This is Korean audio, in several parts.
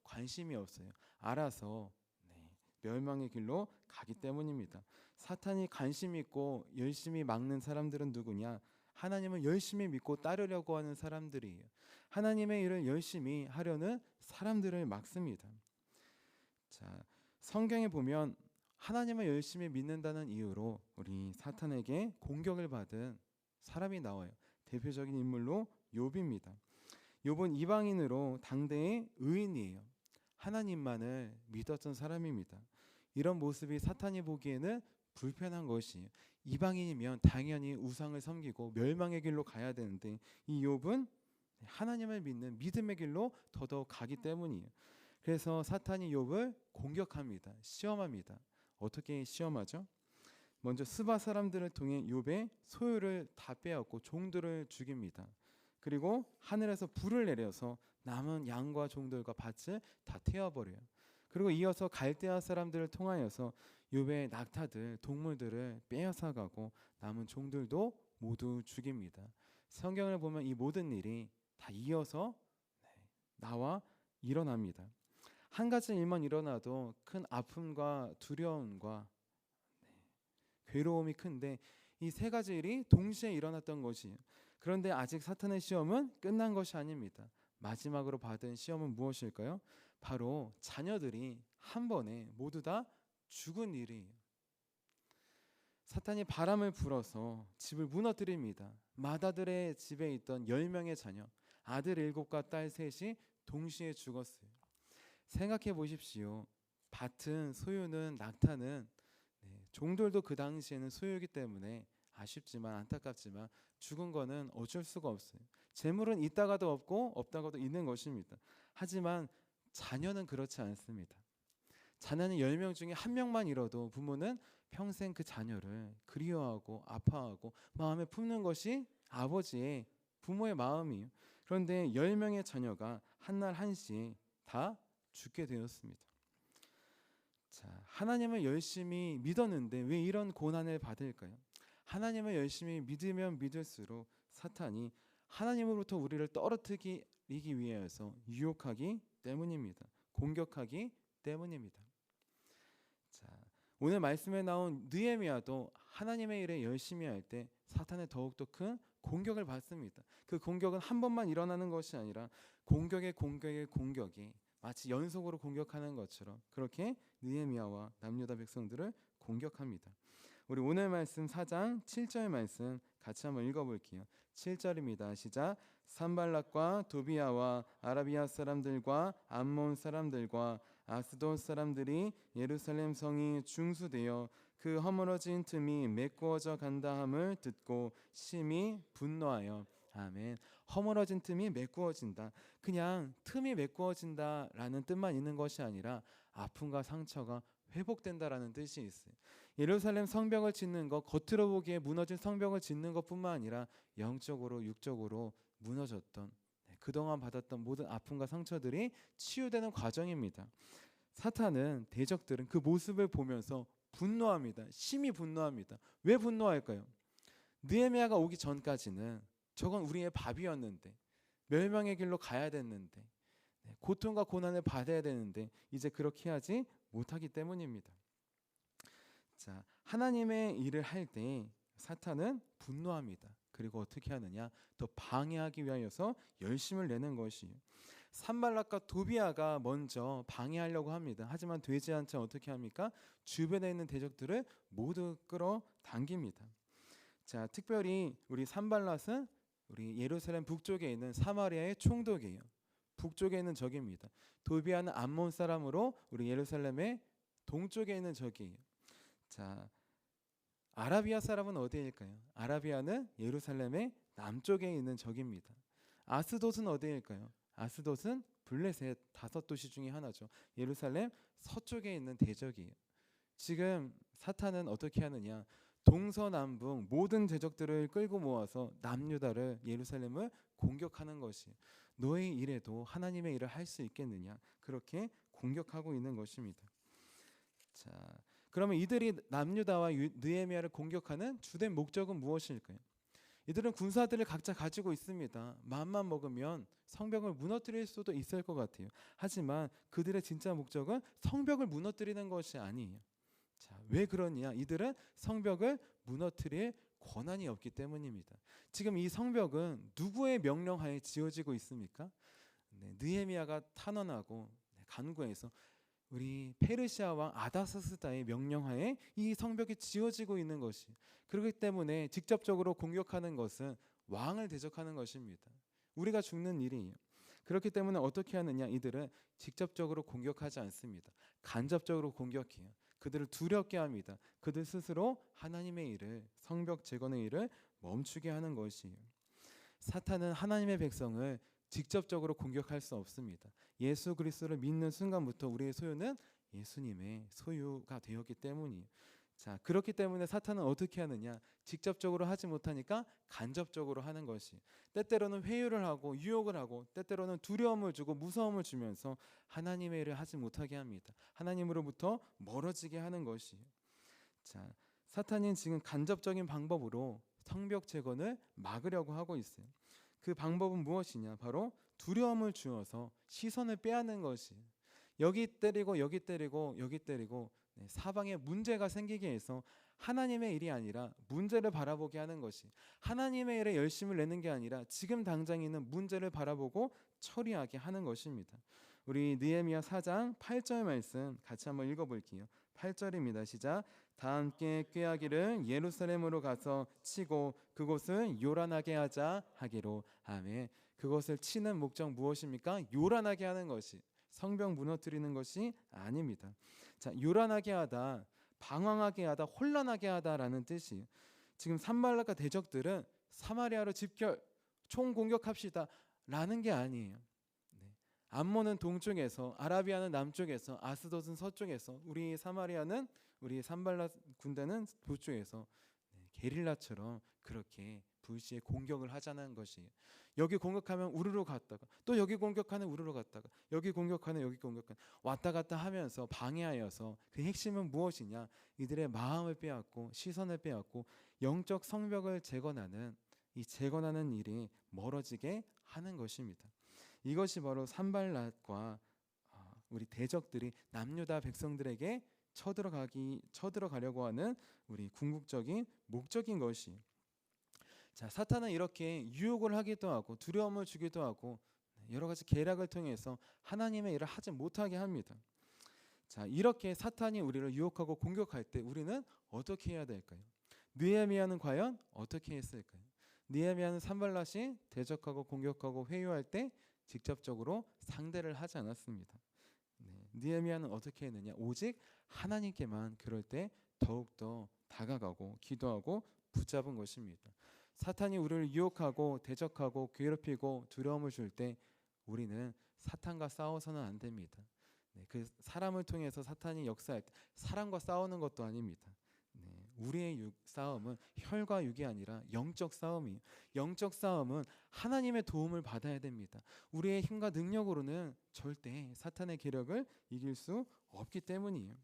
관심이 없어요. 알아서 멸망의 길로 가기 때문입니다. 사탄이 관심 있고 열심히 막는 사람들은 누구냐? 하나님을 열심히 믿고 따르려고 하는 사람들이에요. 하나님의 일을 열심히 하려는 사람들을 막습니다. 자, 성경에 보면 하나님을 열심히 믿는다는 이유로 우리 사탄에게 공격을 받은 사람이 나와요. 대표적인 인물로 욥입니다. 욥은 이방인으로 당대의 의인이에요. 하나님만을 믿었던 사람입니다. 이런 모습이 사탄이 보기에는 불편한 것이에요. 이방인이면 당연히 우상을 섬기고 멸망의 길로 가야 되는데 이 욥은 하나님을 믿는 믿음의 길로 더더욱 가기 때문이에요. 그래서 사탄이 욥을 공격합니다. 시험합니다. 어떻게 시험하죠? 먼저 스바 사람들을 통해 욥의 소유를 다 빼앗고 종들을 죽입니다. 그리고 하늘에서 불을 내려서 남은 양과 종들과 밭을 다 태워버려요. 그리고 이어서 갈대아 사람들을 통하여서 욥의 낙타들, 동물들을 빼앗아가고 남은 종들도 모두 죽입니다. 성경을 보면 이 모든 일이 다 이어서 나와 일어납니다. 한 가지 일만 일어나도 큰 아픔과 두려움과 괴로움이 큰데 이 세 가지 일이 동시에 일어났던 것이에요. 그런데 아직 사탄의 시험은 끝난 것이 아닙니다. 마지막으로 받은 시험은 무엇일까요? 바로 자녀들이 한 번에 모두 다 죽은 일이에요. 사탄이 바람을 불어서 집을 무너뜨립니다. 마다들의 집에 있던 10명의 자녀, 아들 7과 딸 3이 동시에 죽었어요. 생각해 보십시오. 밭은 소유는 낙타는 종들도 그 당시에는 소유이기 때문에 아쉽지만 안타깝지만 죽은 거는 어쩔 수가 없어요. 재물은 있다가도 없고 없다가도 있는 것입니다. 하지만 자녀는 그렇지 않습니다. 자녀는 10명 중에 한 명만 잃어도 부모는 평생 그 자녀를 그리워하고 아파하고 마음에 품는 것이 아버지의 부모의 마음이에요. 그런데 10명의 자녀가 한날 한시에 다 죽게 되었습니다. 자, 하나님을 열심히 믿었는데 왜 이런 고난을 받을까요? 하나님을 열심히 믿으면 믿을수록 사탄이 하나님으로부터 우리를 떨어뜨리기 위해서 유혹하기 때문입니다. 공격하기 때문입니다. 자, 오늘 말씀에 나온 느헤미야도 하나님의 일에 열심히 할 때 사탄의 더욱더 큰 공격을 받습니다. 그 공격은 한 번만 일어나는 것이 아니라 공격이 마치 연속으로 공격하는 것처럼 그렇게 느헤미야와 남유다 백성들을 공격합니다. 우리 오늘 말씀 4장 7절 말씀 같이 한번 읽어볼게요. 7절입니다. 시작. 산발락과 도비아와 아라비아 사람들과 암몬 사람들과 아스돗 사람들이 예루살렘 성이 중수되어 그 허물어진 틈이 메꾸어져 간다함을 듣고 심히 분노하여. 아멘. 허물어진 틈이 메꾸어진다. 그냥 틈이 메꾸어진다라는 뜻만 있는 것이 아니라 아픔과 상처가 회복된다라는 뜻이 있어요. 예루살렘 성벽을 짓는 것, 겉으로 보기에 무너진 성벽을 짓는 것뿐만 아니라 영적으로 육적으로 무너졌던 그동안 받았던 모든 아픔과 상처들이 치유되는 과정입니다. 사탄은 대적들은 그 모습을 보면서 분노합니다. 심히 분노합니다. 왜 분노할까요? 느헤미야가 오기 전까지는 저건 우리의 밥이었는데 멸망의 길로 가야 됐는데 고통과 고난을 받아야 되는데 이제 그렇게 하지 못하기 때문입니다. 자, 하나님의 일을 할 때 사탄은 분노합니다. 그리고 어떻게 하느냐? 더 방해하기 위하여서 열심을 내는 것이에요. 산발락과 도비아가 먼저 방해하려고 합니다. 하지만 되지 않자 어떻게 합니까? 주변에 있는 대적들을 모두 끌어당깁니다. 자, 특별히 우리 산발락은 우리 예루살렘 북쪽에 있는 사마리아의 총독이에요. 북쪽에 있는 적입니다. 도비아는 암몬 사람으로 우리 예루살렘의 동쪽에 있는 적이에요. 자, 아라비아 사람은 어디일까요? 아라비아는 예루살렘의 남쪽에 있는 적입니다. 아스돗은 어디일까요? 아스돗은 블레셋 5도시 중에 하나죠. 예루살렘 서쪽에 있는 대적이에요. 지금 사탄은 어떻게 하느냐? 동서남북 모든 대적들을 끌고 모아서 남유다를 예루살렘을 공격하는 것이 너의 일에도 하나님의 일을 할 수 있겠느냐? 그렇게 공격하고 있는 것입니다. 자, 그러면 이들이 남유다와 느헤미야를 공격하는 주된 목적은 무엇일까요? 이들은 군사들을 각자 가지고 있습니다. 마음만 먹으면 성벽을 무너뜨릴 수도 있을 것 같아요. 하지만 그들의 진짜 목적은 성벽을 무너뜨리는 것이 아니에요. 자, 왜 그러냐? 이들은 성벽을 무너뜨릴 권한이 없기 때문입니다. 지금 이 성벽은 누구의 명령하에 지어지고 있습니까? 느헤미야가 탄원하고 간구해서 우리 페르시아 왕 아다사스다의 명령하에 이 성벽이 지어지고 있는 것이, 그렇기 때문에 직접적으로 공격하는 것은 왕을 대적하는 것입니다. 우리가 죽는 일이에요. 그렇기 때문에 어떻게 하느냐? 이들은 직접적으로 공격하지 않습니다. 간접적으로 공격해요. 그들을 두렵게 합니다. 그들 스스로 하나님의 일을, 성벽 재건의 일을 멈추게 하는 것이에요. 사탄은 하나님의 백성을 직접적으로 공격할 수 없습니다. 예수 그리스도를 믿는 순간부터 우리의 소유는 예수님의 소유가 되었기 때문이에요. 자, 그렇기 때문에 사탄은 어떻게 하느냐? 직접적으로 하지 못하니까 간접적으로 하는 것이, 때때로는 회유를 하고 유혹을 하고 때때로는 두려움을 주고 무서움을 주면서 하나님의 일을 하지 못하게 합니다. 하나님으로부터 멀어지게 하는 것이에요. 자, 사탄이 지금 간접적인 방법으로 성벽 재건을 막으려고 하고 있어요. 그 방법은 무엇이냐? 바로 두려움을 주어서 시선을 빼앗는 것이, 여기 때리고 여기 때리고 여기 때리고 사방에 문제가 생기게 해서 하나님의 일이 아니라 문제를 바라보게 하는 것이, 하나님의 일에 열심을 내는 게 아니라 지금 당장 있는 문제를 바라보고 처리하게 하는 것입니다. 우리 느헤미야 4장 8절 말씀 같이 한번 읽어볼게요. 8절입니다. 시작. 다 함께 꾀하기를 예루살렘으로 가서 치고 그곳을 요란하게 하자 하기로. 아멘. 그것을 치는 목적 무엇입니까? 요란하게 하는 것이, 성벽 무너뜨리는 것이 아닙니다. 자, 요란하게 하다, 방황하게 하다, 혼란하게 하다라는 뜻이, 지금 산발락과 대적들은 사마리아로 집결, 총 공격합시다 라는 게 아니에요. 암몬은 동쪽에서, 아라비아는 남쪽에서, 아스돗은 서쪽에서, 우리 사마리아는, 우리 산발락 군대는 북쪽에서 게릴라처럼 그렇게 불시에 공격을 하자는 것이, 여기 공격하면 우르르 갔다가 또 여기 공격하는 우르르 갔다가 여기 공격하는 여기 공격하는 왔다 갔다 하면서 방해하여서, 그 핵심은 무엇이냐? 이들의 마음을 빼앗고 시선을 빼앗고 영적 성벽을 재건하는, 이 재건하는 일이 멀어지게 하는 것입니다. 이것이 바로 산발락과 우리 대적들이 남유다 백성들에게 쳐들어가려고 하는 우리 궁극적인 목적인 것이. 자, 사탄은 이렇게 유혹을 하기도 하고 두려움을 주기도 하고 여러 가지 계략을 통해서 하나님의 일을 하지 못하게 합니다. 자, 이렇게 사탄이 우리를 유혹하고 공격할 때 우리는 어떻게 해야 될까요? 느헤미야는 과연 어떻게 했을까요? 느헤미야는 산발락이 대적하고 공격하고 회유할 때 직접적으로 상대를 하지 않았습니다. 느헤미야는 어떻게 했느냐? 오직 하나님께만 그럴 때 더욱더 다가가고 기도하고 붙잡은 것입니다. 사탄이 우리를 유혹하고 대적하고 괴롭히고 두려움을 줄 때 우리는 사탄과 싸워서는 안 됩니다. 그 사람을 통해서 사탄이 역사할 때 사람과 싸우는 것도 아닙니다. 우리의 싸움은 혈과 육이 아니라 영적 싸움이에요. 영적 싸움은 하나님의 도움을 받아야 됩니다. 우리의 힘과 능력으로는 절대 사탄의 계력을 이길 수 없기 때문이에요.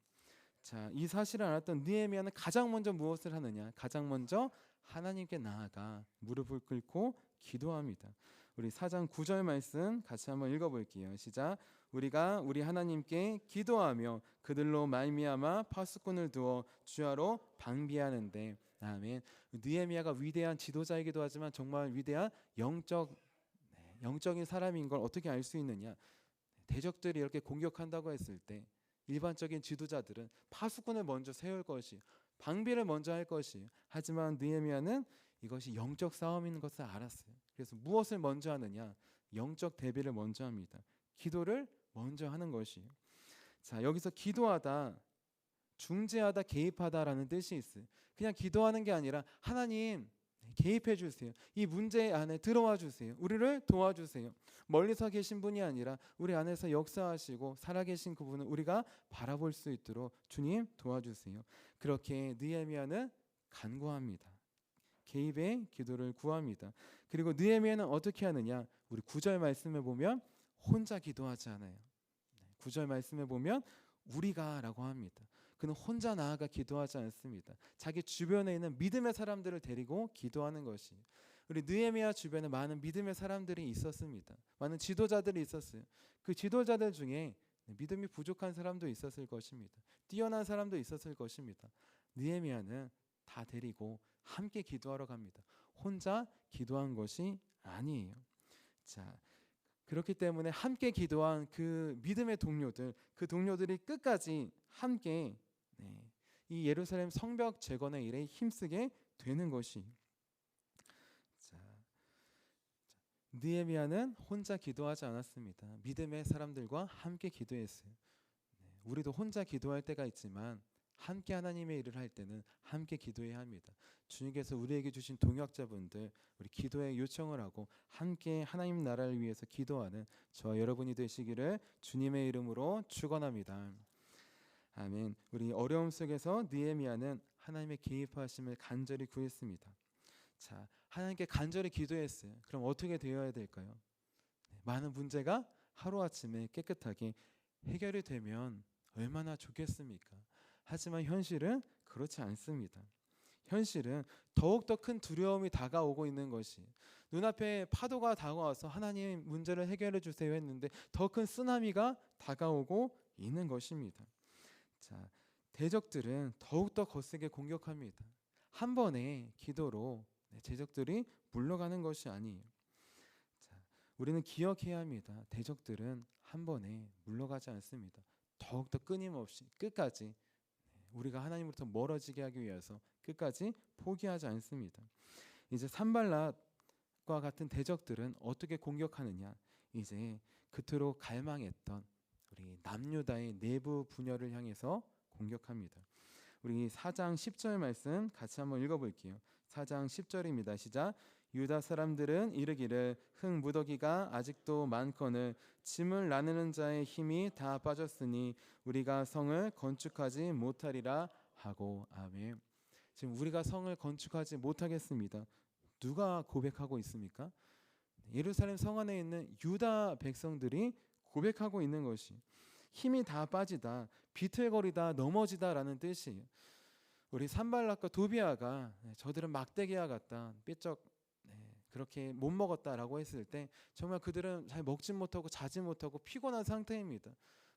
자, 이 사실을 알았던 느헤미야는 가장 먼저 무엇을 하느냐? 가장 먼저 하나님께 나아가 무릎을 꿇고 기도합니다. 우리 4장 9절 말씀 같이 한번 읽어볼게요. 시작. 우리가 우리 하나님께 기도하며 그들로 말미암아 파수꾼을 두어 주야로 방비하는데. 아멘. 느헤미야가 위대한 지도자이기도 하지만 정말 위대한 영적인 사람인 걸 어떻게 알 수 있느냐? 대적들이 이렇게 공격한다고 했을 때 일반적인 지도자들은 파수꾼을 먼저 세울 것이, 방비를 먼저 할 것이, 하지만 느헤미야는 이것이 영적 싸움인 것을 알았어요. 그래서 무엇을 먼저 하느냐? 영적 대비를 먼저 합니다. 기도를 먼저 하는 것이에요. 자, 여기서 기도하다, 중재하다, 개입하다라는 뜻이 있어요. 그냥 기도하는 게 아니라 하나님 개입해 주세요. 이 문제 안에 들어와 주세요. 우리를 도와주세요. 멀리서 계신 분이 아니라 우리 안에서 역사하시고 살아계신 그분을 우리가 바라볼 수 있도록 주님 도와주세요. 그렇게 느헤미야는 간구합니다. 개입의 기도를 구합니다. 그리고 느헤미야는 어떻게 하느냐? 우리 9절 말씀에 보면 혼자 기도하지 않아요. 9절 말씀에 보면 우리가 라고 합니다. 그는 혼자 나아가 기도하지 않습니다. 자기 주변에 있는 믿음의 사람들을 데리고 기도하는 것이. 우리 느헤미야 주변에 많은 믿음의 사람들이 있었습니다. 많은 지도자들이 있었어요. 그 지도자들 중에 믿음이 부족한 사람도 있었을 것입니다. 뛰어난 사람도 있었을 것입니다. 느헤미야는 다 데리고 함께 기도하러 갑니다. 혼자 기도한 것이 아니에요. 자, 그렇기 때문에 함께 기도한 그 믿음의 동료들, 그 동료들이 끝까지 함께 이 예루살렘 성벽 재건의 일에 힘쓰게 되는 것이. 자, 느헤미야는 혼자 기도하지 않았습니다. 믿음의 사람들과 함께 기도했어요. 우리도 혼자 기도할 때가 있지만 함께 하나님의 일을 할 때는 함께 기도해야 합니다. 주님께서 우리에게 주신 동역자분들, 우리 기도에 요청을 하고 함께 하나님 나라를 위해서 기도하는 저와 여러분이 되시기를 주님의 이름으로 축원합니다. 아멘. 우리 어려움 속에서 느헤미야는 하나님의 개입하심을 간절히 구했습니다. 자, 하나님께 간절히 기도했어요. 그럼 어떻게 되어야 될까요? 많은 문제가 하루아침에 깨끗하게 해결이 되면 얼마나 좋겠습니까? 하지만 현실은 그렇지 않습니다. 현실은 더욱더 큰 두려움이 다가오고 있는 것이, 눈앞에 파도가 다가와서 하나님 문제를 해결해 주세요 했는데 더 큰 쓰나미가 다가오고 있는 것입니다. 자, 대적들은 더욱더 거세게 공격합니다. 한 번의 기도로 대적들이 물러가는 것이 아니에요. 자, 우리는 기억해야 합니다. 대적들은 한 번에 물러가지 않습니다. 더욱더 끊임없이 끝까지 우리가 하나님으로부터 멀어지게 하기 위해서 끝까지 포기하지 않습니다. 이제 산발락과 같은 대적들은 어떻게 공격하느냐? 이제 그토록 갈망했던 우리 남유다의 내부 분열을 향해서 공격합니다. 우리 4장 10절 말씀 같이 한번 읽어볼게요. 4장 10절입니다. 시작. 유다 사람들은 이르기를 흙 무더기가 아직도 많거늘 짐을 나누는 자의 힘이 다 빠졌으니 우리가 성을 건축하지 못하리라 하고. 아멘. 지금 우리가 성을 건축하지 못하겠습니다. 누가 고백하고 있습니까? 예루살렘 성 안에 있는 유다 백성들이 고백하고 있는 것이 힘이 다 빠지다, 비틀거리다, 넘어지다라는 뜻이에요. 우리 산발락과 도비아가 저들은 막대기와 같다, 삐쩍 그렇게 못 먹었다라고 했을 때 정말 그들은 잘 먹지 못하고 자지 못하고 피곤한 상태입니다.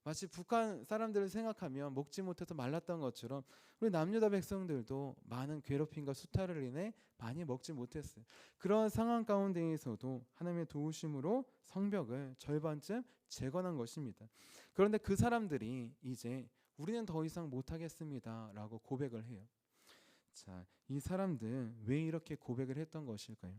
마치 북한 사람들을 생각하면 먹지 못해서 말랐던 것처럼 우리 남유다 백성들도 많은 괴롭힘과 수탈을 인해 많이 먹지 못했어요. 그런 상황 가운데에서도 하나님의 도우심으로 성벽을 절반쯤 재건한 것입니다. 그런데 그 사람들이 이제 우리는 더 이상 못하겠습니다 라고 고백을 해요. 자, 이 사람들 왜 이렇게 고백을 했던 것일까요?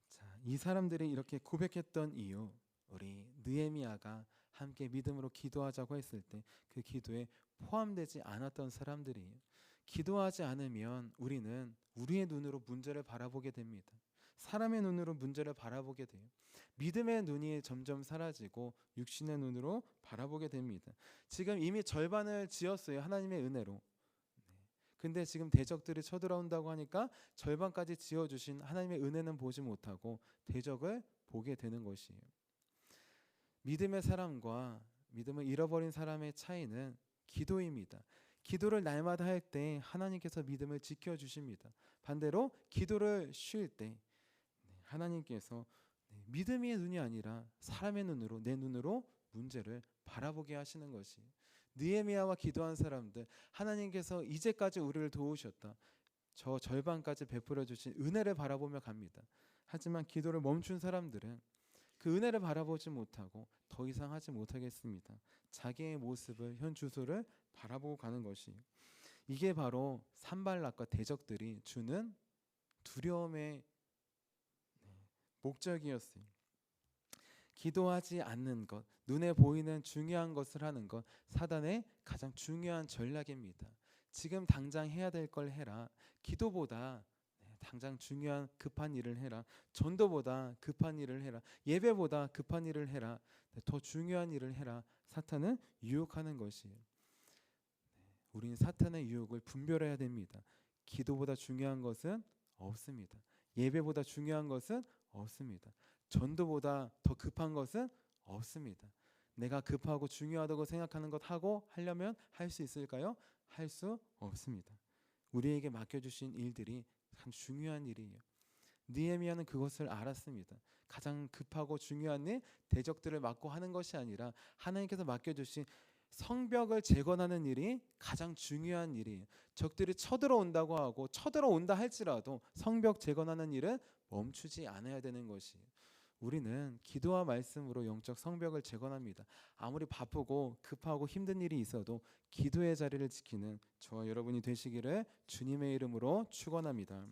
자, 이 사람들이 이렇게 고백했던 이유, 우리 느헤미야가 함께 믿음으로 기도하자고 했을 때 그 기도에 포함되지 않았던 사람들이에요. 기도하지 않으면 우리는 우리의 눈으로 문제를 바라보게 됩니다. 사람의 눈으로 문제를 바라보게 돼요. 믿음의 눈이 점점 사라지고 육신의 눈으로 바라보게 됩니다. 지금 이미 절반을 지었어요. 하나님의 은혜로. 근데 지금 대적들이 쳐들어온다고 하니까 절반까지 지어주신 하나님의 은혜는 보지 못하고 대적을 보게 되는 것이에요. 믿음의 사람과 믿음을 잃어버린 사람의 차이는 기도입니다. 기도를 날마다 할 때 하나님께서 믿음을 지켜주십니다. 반대로 기도를 쉴 때 하나님께서 믿음의 눈이 아니라 사람의 눈으로, 내 눈으로 문제를 바라보게 하시는 것이. 느헤미야와 기도한 사람들, 하나님께서 이제까지 우리를 도우셨다, 저 절반까지 베풀어 주신 은혜를 바라보며 갑니다. 하지만 기도를 멈춘 사람들은 그 은혜를 바라보지 못하고 더 이상 하지 못하겠습니다. 자기의 모습을, 현 주소를 바라보고 가는 것이, 이게 바로 산발락과 대적들이 주는 두려움의 목적이었어요. 기도하지 않는 것, 눈에 보이는 중요한 것을 하는 것, 사단의 가장 중요한 전략입니다. 지금 당장 해야 될 걸 해라. 기도보다 당장 중요한 급한 일을 해라. 전도보다 급한 일을 해라. 예배보다 급한 일을 해라. 더 중요한 일을 해라. 사탄은 유혹하는 것이에요. 우리는 사탄의 유혹을 분별해야 됩니다. 기도보다 중요한 것은 없습니다. 예배보다 중요한 것은 없습니다. 전도보다 더 급한 것은 없습니다. 내가 급하고 중요하다고 생각하는 것 하고 하려면 할 수 있을까요? 할 수 없습니다. 우리에게 맡겨주신 일들이 참 중요한 일이에요. 느헤미야는 그것을 알았습니다. 가장 급하고 중요한 일, 대적들을 막고 하는 것이 아니라 하나님께서 맡겨주신 성벽을 재건하는 일이 가장 중요한 일이에요. 적들이 쳐들어온다고 하고 쳐들어온다 할지라도 성벽 재건하는 일은 멈추지 않아야 되는 것이에요. 우리는 기도와 말씀으로 영적 성벽을 재건합니다. 아무리 바쁘고 급하고 힘든 일이 있어도 기도의 자리를 지키는 저와 여러분이 되시기를 주님의 이름으로 축원합니다.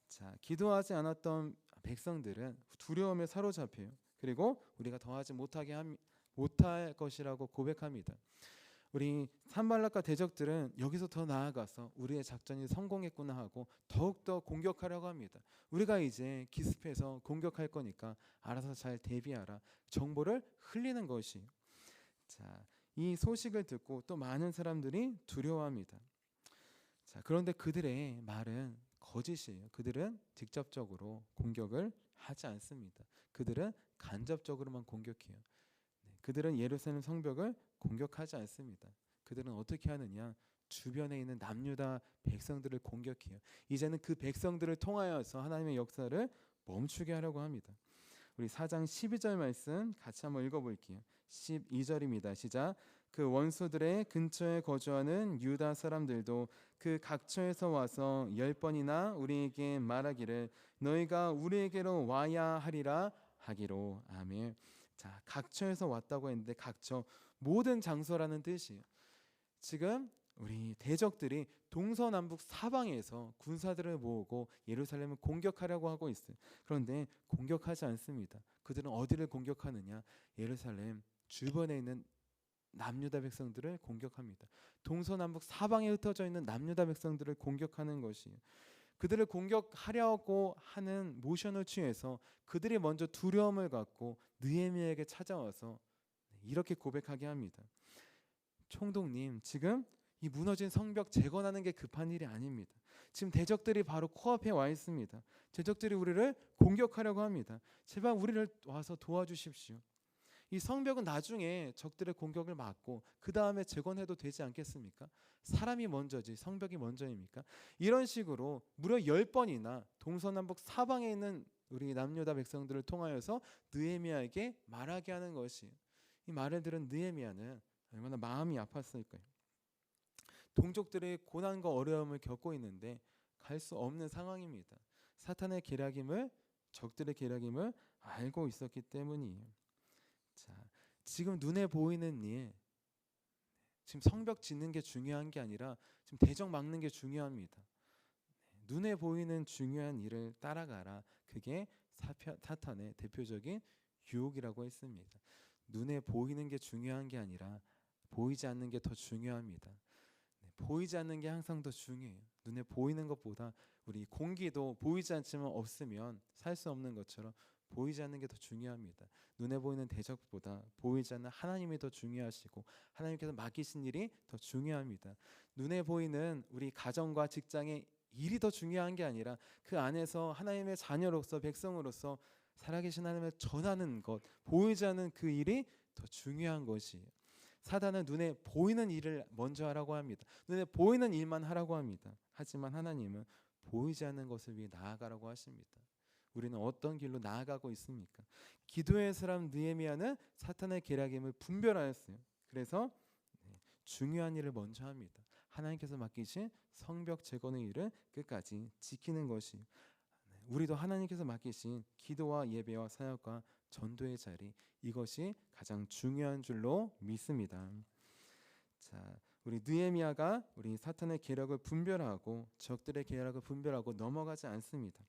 자, 기도하지 않았던 백성들은 두려움에 사로잡혀요. 그리고 우리가 더하지 못할 것이라고 고백합니다. 우리 산발락과 대적들은 여기서 더 나아가서 우리의 작전이 성공했구나 하고 더욱더 공격하려고 합니다. 우리가 이제 기습해서 공격할 거니까 알아서 잘 대비하라. 정보를 흘리는 것이. 자, 이 소식을 듣고 또 많은 사람들이 두려워합니다. 자, 그런데 그들의 말은 거짓이에요. 그들은 직접적으로 공격을 하지 않습니다. 그들은 간접적으로만 공격해요. 그들은 예루살렘 성벽을 공격하지 않습니다. 그들은 어떻게 하느냐? 주변에 있는 남유다 백성들을 공격해요. 이제는 그 백성들을 통하여서 하나님의 역사를 멈추게 하려고 합니다. 우리 4장 12절 말씀 같이 한번 읽어볼게요. 12절입니다. 시작. 그 원수들의 근처에 거주하는 유다 사람들도 그 각처에서 와서 10번이나 우리에게 말하기를 너희가 우리에게로 와야 하리라 하기로. 아멘. 자, 각처에서 왔다고 했는데 각처 모든 장소라는 뜻이에요. 지금 우리 대적들이 동서남북 사방에서 군사들을 모으고 예루살렘을 공격하려고 하고 있어요. 그런데 공격하지 않습니다. 그들은 어디를 공격하느냐? 예루살렘 주변에 있는 남유다 백성들을 공격합니다. 동서남북 사방에 흩어져 있는 남유다 백성들을 공격하는 것이에요. 그들을 공격하려고 하는 모션을 취해서 그들이 먼저 두려움을 갖고 느헤미야에게 찾아와서 이렇게 고백하게 합니다. 총독님, 지금 이 무너진 성벽 재건하는 게 급한 일이 아닙니다. 지금 대적들이 바로 코앞에 와 있습니다. 대적들이 우리를 공격하려고 합니다. 제발 우리를 와서 도와주십시오. 이 성벽은 나중에 적들의 공격을 막고 그 다음에 재건해도 되지 않겠습니까? 사람이 먼저지 성벽이 먼저입니까? 이런 식으로 무려 10번이나 동서남북 사방에 있는 우리 남유다 백성들을 통하여서 느헤미야에게 말하게 하는 것이, 이 말을 들은 느헤미야는 얼마나 마음이 아팠을까요? 동족들의 고난과 어려움을 겪고 있는데 갈 수 없는 상황입니다. 사탄의 계략임을, 적들의 계략임을 알고 있었기 때문이에요. 자, 지금 눈에 보이는 일, 지금 성벽 짓는 게 중요한 게 아니라 지금 대적 막는 게 중요합니다. 눈에 보이는 중요한 일을 따라가라. 그게 사탄의 대표적인 유혹이라고 했습니다. 눈에 보이는 게 중요한 게 아니라 보이지 않는 게 더 중요합니다. 보이지 않는 게 항상 더 중요해요. 눈에 보이는 것보다 우리 공기도 보이지 않지만 없으면 살 수 없는 것처럼 보이지 않는 게 더 중요합니다. 눈에 보이는 대적보다 보이지 않는 하나님이 더 중요하시고 하나님께서 맡기신 일이 더 중요합니다. 눈에 보이는 우리 가정과 직장의 일이 더 중요한 게 아니라 그 안에서 하나님의 자녀로서 백성으로서 살아계신 하나님을 전하는 것, 보이지 않는 그 일이 더 중요한 것이에요. 사단은 눈에 보이는 일을 먼저 하라고 합니다. 눈에 보이는 일만 하라고 합니다. 하지만 하나님은 보이지 않는 것을 위해 나아가라고 하십니다. 우리는 어떤 길로 나아가고 있습니까? 기도의 사람 느헤미야는 사탄의 계략임을 분별하였어요. 그래서 중요한 일을 먼저 합니다. 하나님께서 맡기신 성벽 재건의 일을 끝까지 지키는 것이, 우리도 하나님께서 맡기신 기도와 예배와 사역과 전도의 자리, 이것이 가장 중요한 줄로 믿습니다. 자, 우리 느헤미야가 우리 사탄의 계략을 분별하고 적들의 계략을 분별하고 넘어가지 않습니다.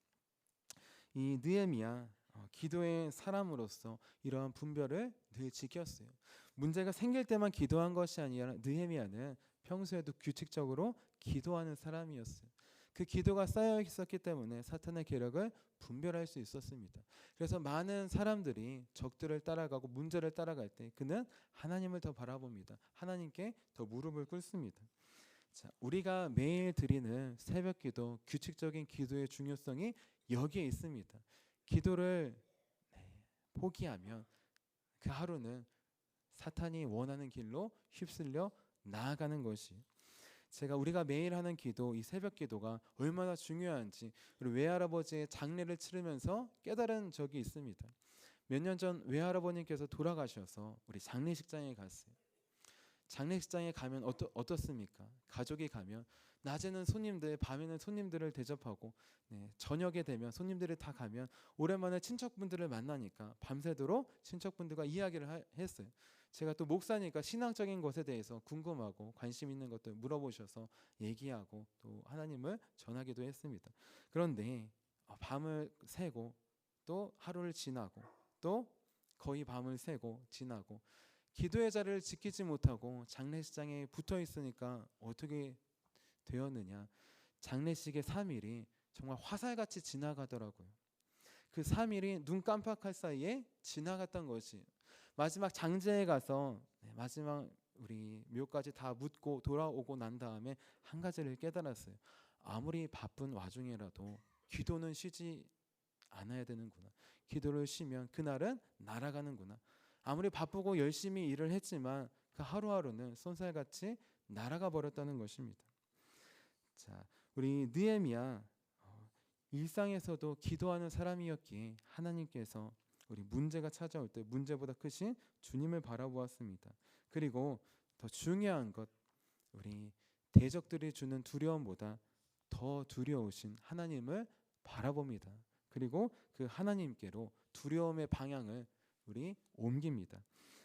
이 느헤미야 기도의 사람으로서 이러한 분별을 늘 지켰어요. 문제가 생길 때만 기도한 것이 아니라 느헤미야는 평소에도 규칙적으로 기도하는 사람이었어요. 그 기도가 쌓여 있었기 때문에 사탄의 계략을 분별할 수 있었습니다. 그래서 많은 사람들이 적들을 따라가고 문제를 따라갈 때 그는 하나님을 더 바라봅니다. 하나님께 더 무릎을 꿇습니다. 자, 우리가 매일 드리는 새벽기도, 규칙적인 기도의 중요성이 여기에 있습니다. 기도를 포기하면 그 하루는 사탄이 원하는 길로 휩쓸려 나아가는 것이 우리가 매일 하는 기도, 이 새벽 기도가 얼마나 중요한지 우리 외할아버지의 장례를 치르면서 깨달은 적이 있습니다. 몇 년 전 외할아버님께서 돌아가셔서 우리 장례식장에 갔어요. 장례식장에 가면 어떻습니까? 가족이 가면 낮에는 손님들, 밤에는 손님들을 대접하고 저녁에 되면 손님들이 다 가면 오랜만에 친척분들을 만나니까 밤새도록 친척분들과 이야기를 했어요. 제가 또 목사니까 신앙적인 것에 대해서 궁금하고 관심 있는 것들 물어보셔서 얘기하고 또 하나님을 전하기도 했습니다. 그런데 밤을 새고 또 하루를 지나고 또 거의 밤을 새고 지나고 기도의 자리를 지키지 못하고 장례식장에 붙어 있으니까 어떻게 되었느냐? 장례식의 3일이 정말 화살같이 지나가더라고요. 그 3일이 눈 깜빡할 사이에 지나갔던 것이 마지막 장제에 가서 마지막 우리 묘까지 다 묻고 돌아오고 난 다음에 한 가지를 깨달았어요. 아무리 바쁜 와중이라도 기도는 쉬지 않아야 되는구나. 기도를 쉬면 그날은 날아가는구나. 아무리 바쁘고 열심히 일을 했지만 그 하루하루는 쏜살같이 날아가 버렸다는 것입니다. 자, 우리 느헤미야 일상에서도 기도하는 사람이었기에 하나님께서 우리 문제가 찾아올 때 문제보다 크신 주님을 바라보았습니다. 그리고 더 중요한 것, 우리 대적들이 주는 두려움보다 더 두려우신 하나님을 바라봅니다. 그리고 그 하나님께로 두려움의 방향을 우리 옮깁니다.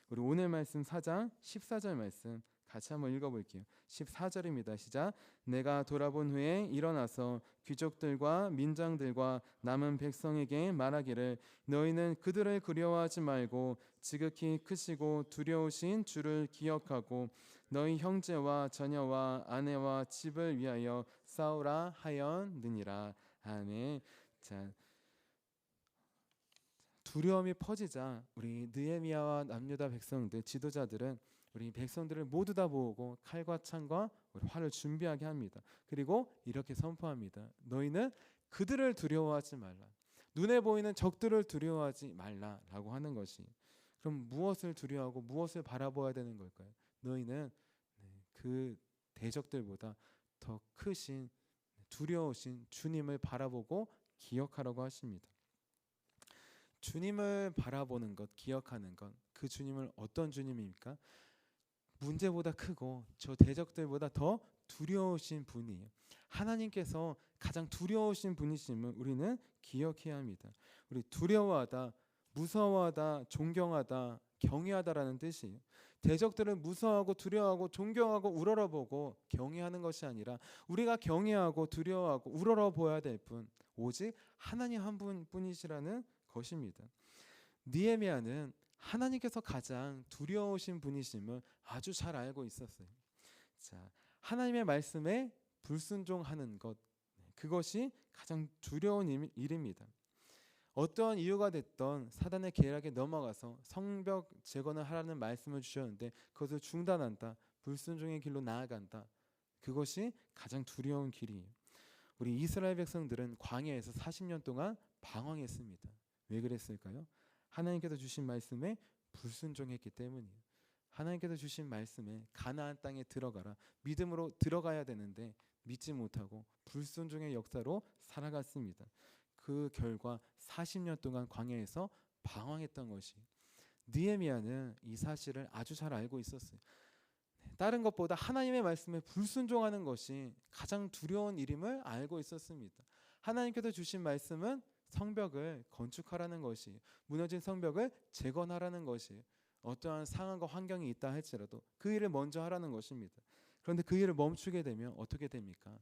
우리 오늘 말씀 4장 14절 말씀 같이 한번 읽어볼게요. 14절입니다. 시작. 내가 돌아본 후에 일어나서 귀족들과 민장들과 남은 백성에게 말하기를 너희는 그들을 그리워하지 말고 지극히 크시고 두려우신 주를 기억하고 너희 형제와 자녀와 아내와 집을 위하여 싸우라 하였느니라. 아멘. 자, 두려움이 퍼지자 우리 느헤미야와 남유다 백성들 지도자들은 우리 백성들을 모두 다 모으고 칼과 창과 우리 활을 준비하게 합니다. 그리고 이렇게 선포합니다. 너희는 그들을 두려워하지 말라. 눈에 보이는 적들을 두려워하지 말라라고 하는 것이 그럼 무엇을 두려워하고 무엇을 바라봐야 되는 걸까요? 너희는 그 대적들보다 더 크신 두려우신 주님을 바라보고 기억하라고 하십니다. 주님을 바라보는 것, 기억하는 것, 그 주님은 어떤 주님입니까? 문제보다 크고 저 대적들보다 더 두려우신 분이에요. 하나님께서 가장 두려우신 분이심을 우리는 기억해야 합니다. 우리 두려워하다, 무서워하다, 존경하다, 경외하다라는 뜻이에요. 대적들을 무서워하고 두려워하고 존경하고 우러러보고 경외하는 것이 아니라 우리가 경외하고 두려워하고 우러러보아야 될 분, 오직 하나님 한 분뿐이시라는 것입니다. 느헤미야는 하나님께서 가장 두려우신 분이심을 아주 잘 알고 있었어요. 자, 하나님의 말씀에 불순종하는 것, 그것이 가장 두려운 일입니다. 어떠한 이유가 됐던 사단의 계략에 넘어가서 성벽 재건을 하라는 말씀을 주셨는데 그것을 중단한다, 불순종의 길로 나아간다. 그것이 가장 두려운 길이에요. 우리 이스라엘 백성들은 광야에서 40년 동안 방황했습니다. 왜 그랬을까요? 하나님께서 주신 말씀에 불순종했기 때문이에요. 하나님께서 주신 말씀에 가나안 땅에 들어가라, 믿음으로 들어가야 되는데 믿지 못하고 불순종의 역사로 살아갔습니다. 그 결과 40년 동안 광야에서 방황했던 것이 느헤미야는 이 사실을 아주 잘 알고 있었어요. 다른 것보다 하나님의 말씀에 불순종하는 것이 가장 두려운 일임을 알고 있었습니다. 하나님께서 주신 말씀은 성벽을 건축하라는 것이, 무너진 성벽을 재건하라는 것이, 어떠한 상황과 환경이 있다 할지라도 그 일을 먼저 하라는 것입니다. 그런데 그 일을 멈추게 되면 어떻게 됩니까?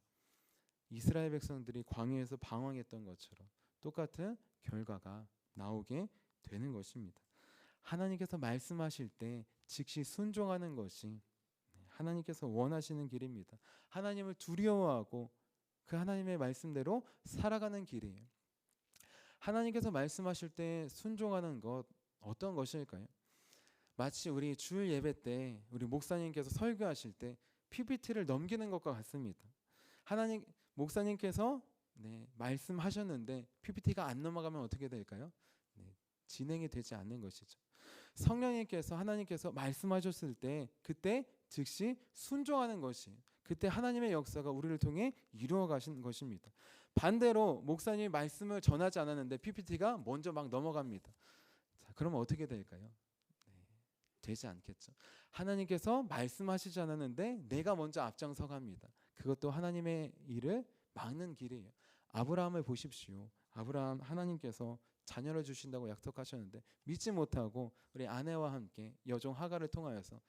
이스라엘 백성들이 광야에서 방황했던 것처럼 똑같은 결과가 나오게 되는 것입니다. 하나님께서 말씀하실 때 즉시 순종하는 것이 하나님께서 원하시는 길입니다. 하나님을 두려워하고 그 하나님의 말씀대로 살아가는 길이에요. 하나님께서 말씀하실 때 순종하는 것 어떤 것일까요? 마치 우리 주일 예배 때 우리 목사님께서 설교하실 때 PPT를 넘기는 것과 같습니다. 목사님께서 말씀하셨는데 PPT가 안 넘어가면 어떻게 될까요? 진행이 되지 않는 것이죠. 성령님께서 하나님께서 말씀하셨을 때 그때 즉시 순종하는 것이 그때 하나님의 역사가 우리를 통해 이루어 가신 것입니다. 반대로 목사님이 말씀을 전하지 않았는데 PPT가 먼저 막 넘어갑니다. 자, 그러면 어떻게 될까요? 되지 않겠죠. 하나님께서 말씀하시지 않았는데 내가 먼저 앞장서 갑니다. 그것도 하나님의 일을 막는 길이에요. 아브라함을 보십시오. 아브라함 하나님께서 자녀를 주신다고 약속하셨는데 믿지 못하고 우리 아내와 함께 여종 하갈을 통하여서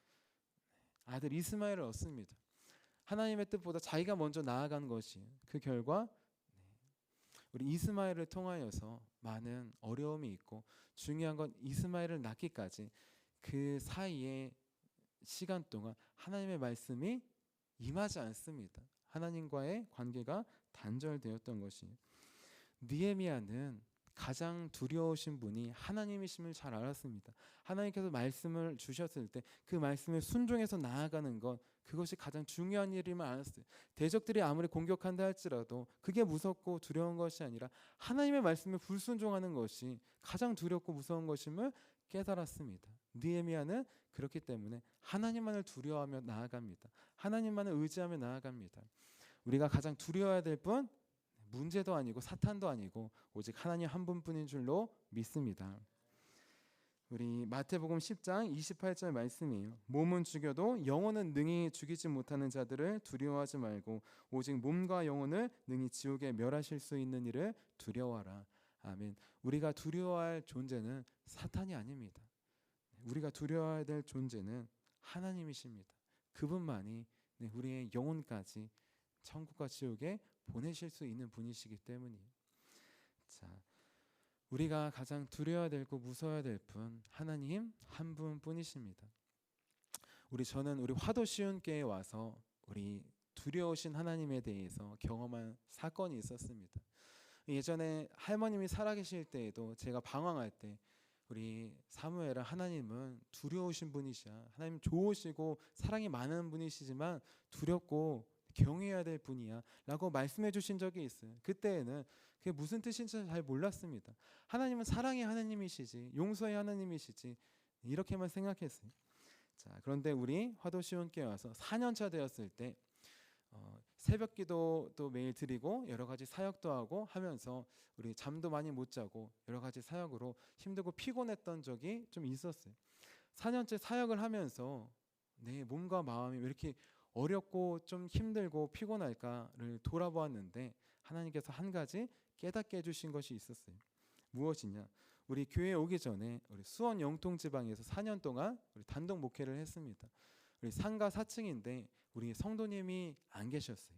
아들 이스마엘을 얻습니다. 하나님의 뜻보다 자기가 먼저 나아간 것이 그 결과 우리 이스마엘을 통하여서 많은 어려움이 있고 중요한 건 이스마엘을 낳기까지 그 사이에 시간 동안 하나님의 말씀이 임하지 않습니다. 하나님과의 관계가 단절되었던 것이 느헤미야는 가장 두려우신 분이 하나님이심을 잘 알았습니다. 하나님께서 말씀을 주셨을 때 그 말씀에 순종해서 나아가는 것 그것이 가장 중요한 일임을 알았어요. 대적들이 아무리 공격한다 할지라도 그게 무섭고 두려운 것이 아니라 하나님의 말씀에 불순종하는 것이 가장 두렵고 무서운 것임을 깨달았습니다. 느헤미야는 그렇기 때문에 하나님만을 두려워하며 나아갑니다. 하나님만을 의지하며 나아갑니다. 우리가 가장 두려워해야 될 분 문제도 아니고 사탄도 아니고 오직 하나님 한 분뿐인 줄로 믿습니다. 우리 마태복음 10장 28절 말씀이에요. 몸은 죽여도 영혼은 능히 죽이지 못하는 자들을 두려워하지 말고 오직 몸과 영혼을 능히 지옥에 멸하실 수 있는 이를 두려워하라. 아멘. 우리가 두려워할 존재는 사탄이 아닙니다. 우리가 두려워해야 될 존재는 하나님이십니다. 그분만이 우리의 영혼까지 천국과 지옥에 보내실 수 있는 분이시기 때문이에요. 자, 우리가 가장 두려워야 되고 무서워야 될 분 하나님 한 분뿐이십니다. 저는 우리 화도시온교회에 와서 우리 두려우신 하나님에 대해서 경험한 사건이 있었습니다. 예전에 할머님이 살아계실 때에도 제가 방황할 때 우리 사무엘은 하나님은 두려우신 분이시야. 하나님 좋으시고 사랑이 많은 분이시지만 두렵고 경외해야 될 분이야 라고 말씀해 주신 적이 있어요. 그때에는 그게 무슨 뜻인지 잘 몰랐습니다. 하나님은 사랑의 하나님이시지 용서의 하나님이시지 이렇게만 생각했어요. 자, 그런데 우리 화도시온교회 와서 4년차 되었을 때 새벽 기도도 매일 드리고 여러 가지 사역도 하고 하면서 우리 잠도 많이 못 자고 여러 가지 사역으로 힘들고 피곤했던 적이 좀 있었어요. 4년째 사역을 하면서 내 몸과 마음이 왜 이렇게 어렵고 좀 힘들고 피곤할까를 돌아보았는데 하나님께서 한 가지 깨닫게 해주신 것이 있었어요. 무엇이냐? 우리 교회에 오기 전에 우리 수원 영통지방에서 4년 동안 우리 단독 목회를 했습니다. 우리 상가 4층인데 우리 성도님이 안 계셨어요.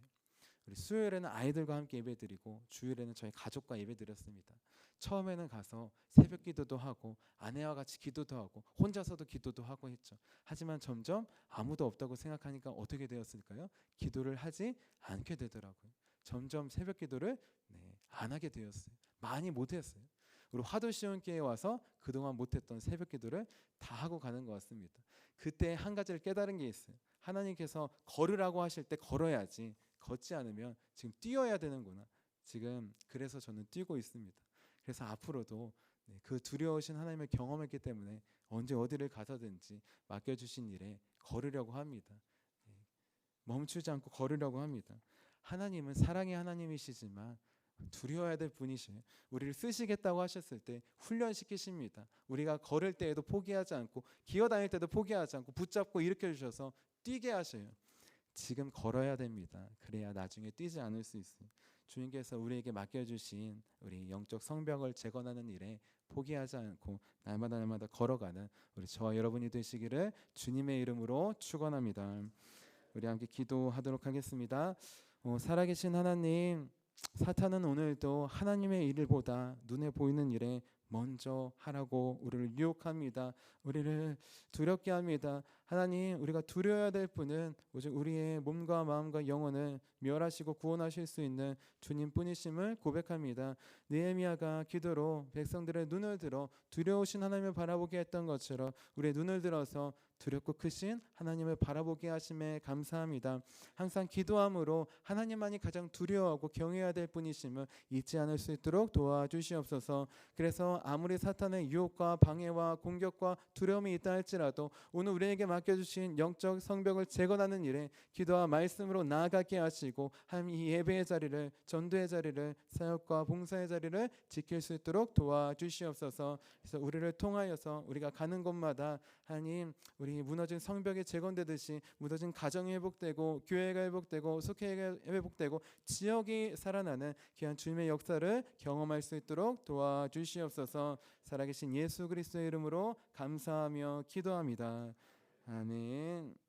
우리 수요일에는 아이들과 함께 예배드리고 주일에는 저희 가족과 예배드렸습니다. 처음에는 가서 새벽 기도도 하고 아내와 같이 기도도 하고 혼자서도 기도도 하고 했죠. 하지만 점점 아무도 없다고 생각하니까 어떻게 되었을까요? 기도를 하지 않게 되더라고요. 점점 새벽 기도를 안 하게 되었어요. 많이 못했어요. 우리 화도시온교회에 와서 그동안 못했던 새벽 기도를 다 하고 가는 것 같습니다. 그때 한 가지를 깨달은 게 있어요. 하나님께서 걸으라고 하실 때 걸어야지 걷지 않으면 지금 뛰어야 되는구나. 지금 그래서 저는 뛰고 있습니다. 그래서 앞으로도 그 두려우신 하나님을 경험했기 때문에 언제 어디를 가서든지 맡겨주신 일에 걸으려고 합니다. 멈추지 않고 걸으려고 합니다. 하나님은 사랑의 하나님이시지만 두려워야 될 분이시에요. 우리를 쓰시겠다고 하셨을 때 훈련시키십니다. 우리가 걸을 때에도 포기하지 않고 기어다닐 때도 포기하지 않고 붙잡고 일으켜 주셔서 뛰게 하셔요. 지금 걸어야 됩니다. 그래야 나중에 뛰지 않을 수 있어요. 주님께서 우리에게 맡겨주신 우리 영적 성벽을 재건하는 일에 포기하지 않고 날마다 걸어가는 우리 저와 여러분이 되시기를 주님의 이름으로 축원합니다. 우리 함께 기도하도록 하겠습니다. 살아계신 하나님, 사탄은 오늘도 하나님의 일을 보다 눈에 보이는 일에 먼저 하라고 우리를 유혹합니다. 우리를 두렵게 합니다. 하나님, 우리가 두려워야 될 분은 오직 우리의 몸과 마음과 영혼을 멸하시고 구원하실 수 있는 주님뿐이심을 고백합니다. 느헤미야가 기도로 백성들의 눈을 들어 두려우신 하나님을 바라보게 했던 것처럼 우리의 눈을 들어서 두렵고 크신 하나님을 바라보게 하심에 감사합니다. 항상 기도함으로 하나님만이 가장 두려워하고 경외해야 될 분이심을 잊지 않을 수 있도록 도와주시옵소서. 그래서 아무리 사탄의 유혹과 방해와 공격과 두려움이 있다 할지라도 오늘 우리에게 맡겨주신 영적 성벽을 재건하는 일에 기도와 말씀으로 나아가게 하시고 하나님 이 예배의 자리를, 전도의 자리를, 사역과 봉사의 자리를 지킬 수 있도록 도와주시옵소서. 그래서 우리를 통하여서 우리가 가는 곳마다 하나님 우리 무너진 성벽이 재건되듯이 무너진 가정이 회복되고 교회가 회복되고 속회가 회복되고 지역이 살아나는 귀한 주님의 역사를 경험할 수 있도록 도와주시옵소서. 살아계신 예수 그리스도의 이름으로 감사하며 기도합니다. 아멘.